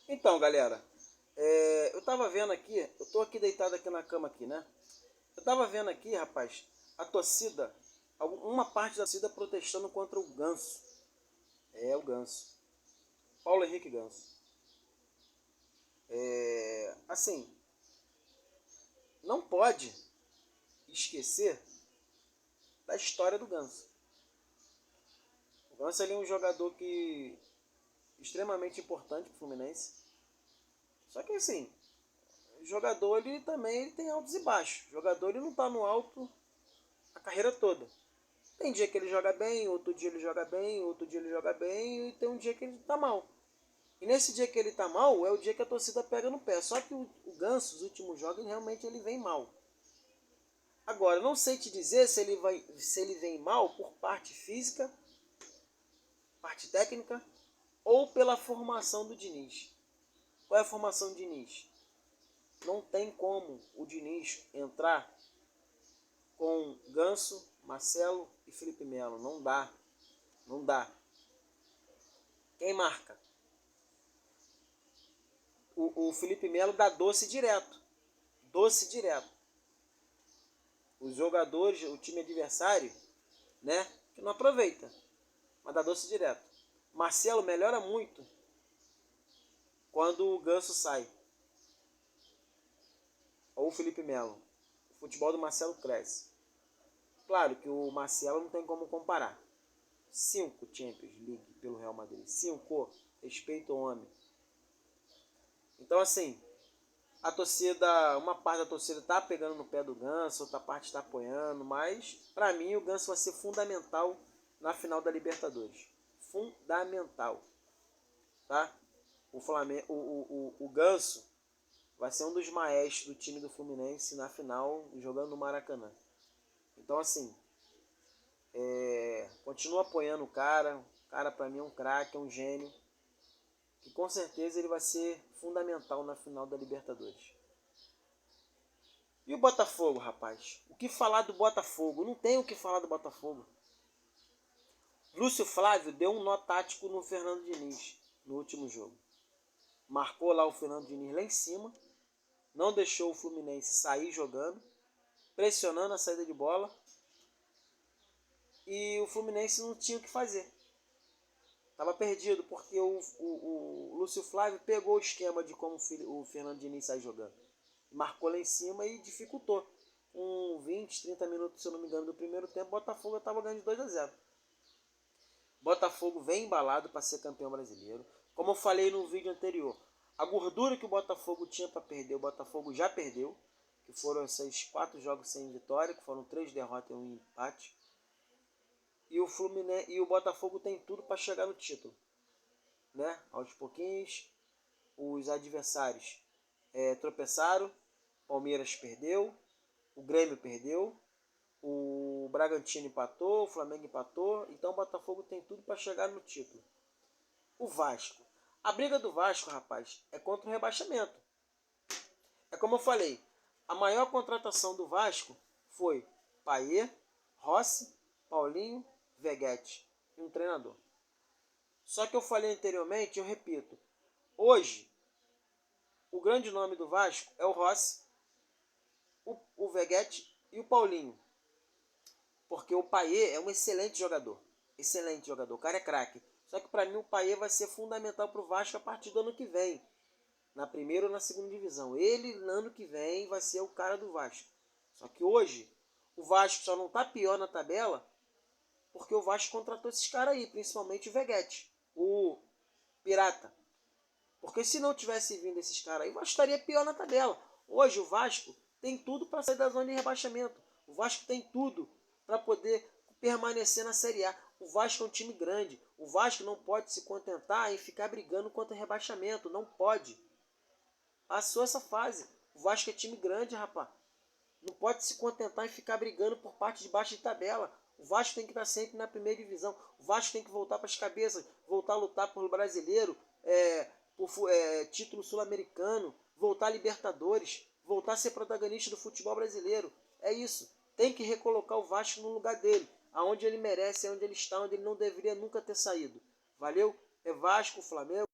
Então, galera, eu tava vendo aqui, eu tô aqui deitado aqui na cama aqui, né? Eu tava vendo aqui, rapaz, a torcida, uma parte da torcida protestando contra o Ganso. É, o Ganso. Paulo Henrique Ganso. Assim, não pode esquecer da história do Ganso. O Ganso ele é um jogador que extremamente importante pro Fluminense. Só que assim, o jogador ele tem altos e baixos. O jogador ele não tá no alto a carreira toda. Tem dia que ele joga bem, outro dia ele joga bem, outro dia ele joga bem, e tem um dia que ele tá mal. E nesse dia que ele tá mal, é o dia que a torcida pega no pé. Só que o Ganso, os últimos jogos, realmente ele vem mal. Agora, não sei te dizer se ele vem mal por parte física, parte técnica, ou pela formação do Diniz. Qual é a formação do Diniz? Não tem como o Diniz entrar com Ganso, Marcelo e Felipe Melo. Não dá. Não dá. Quem marca? O Felipe Melo dá doce direto. Doce direto. Os jogadores, o time adversário, né? Que não aproveita. Mas dá doce direto. Marcelo melhora muito quando o Ganso sai. Ou o Felipe Melo. O futebol do Marcelo cresce. Claro que o Marcelo não tem como comparar. 5 Champions League pelo Real Madrid. 5. Respeito ao homem. Então assim, a torcida, uma parte da torcida tá pegando no pé do Ganso, outra parte está apoiando, mas para mim o Ganso vai ser fundamental na final da Libertadores. Fundamental, tá? O Flamengo, o Ganso vai ser um dos maestros do time do Fluminense na final, jogando no Maracanã. Então assim, continua apoiando o cara. O cara para mim é um craque, é um gênio, que com certeza ele vai ser fundamental na final da Libertadores. E o Botafogo, rapaz? O que falar do Botafogo? Não tem o que falar do Botafogo. Lúcio Flávio deu um nó tático no Fernando Diniz no último jogo. Marcou lá o Fernando Diniz lá em cima, não deixou o Fluminense sair jogando, pressionando a saída de bola, e o Fluminense não tinha o que fazer. Estava perdido, porque o Lúcio Flávio pegou o esquema de como o Fernando Diniz sai jogando. Marcou lá em cima e dificultou. Com 20, 30 minutos, se eu não me engano, do primeiro tempo, o Botafogo estava ganhando de 2-0. Botafogo vem embalado para ser campeão brasileiro. Como eu falei no vídeo anterior, a gordura que o Botafogo tinha para perder, o Botafogo já perdeu. Que foram esses 4 jogos sem vitória, que foram 3 derrotas e 1 empate. E o Fluminense e o Botafogo tem tudo para chegar no título, né? Aos pouquinhos, os adversários tropeçaram. Palmeiras perdeu, o Grêmio perdeu, o Bragantino empatou, o Flamengo empatou. Então o Botafogo tem tudo para chegar no título. O Vasco. A briga do Vasco, rapaz, é contra o rebaixamento. É como eu falei, a maior contratação do Vasco foi Payet, Rossi, Paulinho, Veguete e um treinador. Só que eu falei anteriormente, eu repito, hoje o grande nome do Vasco é o Rossi, o Veguete e o Paulinho. Porque o Payet é um excelente jogador. Excelente jogador. O cara é craque. Só que para mim o Payet vai ser fundamental para o Vasco a partir do ano que vem. Na primeira ou na segunda divisão. Ele, no ano que vem, vai ser o cara do Vasco. Só que hoje, o Vasco só não está pior na tabela porque o Vasco contratou esses caras aí, principalmente o Veguete, o Pirata. Porque se não tivesse vindo esses caras aí, o Vasco estaria pior na tabela. Hoje o Vasco tem tudo para sair da zona de rebaixamento. O Vasco tem tudo para poder permanecer na Série A. O Vasco é um time grande. O Vasco não pode se contentar em ficar brigando contra o rebaixamento. Não pode. Passou essa fase. O Vasco é time grande, rapaz. Não pode se contentar em ficar brigando por parte de baixo de tabela. O Vasco tem que estar sempre na primeira divisão. O Vasco tem que voltar para as cabeças, voltar a lutar por brasileiro, por título sul-americano, voltar a Libertadores, voltar a ser protagonista do futebol brasileiro. É isso. Tem que recolocar o Vasco no lugar dele, aonde ele merece, onde ele está, onde ele não deveria nunca ter saído. Valeu? É Vasco, Flamengo.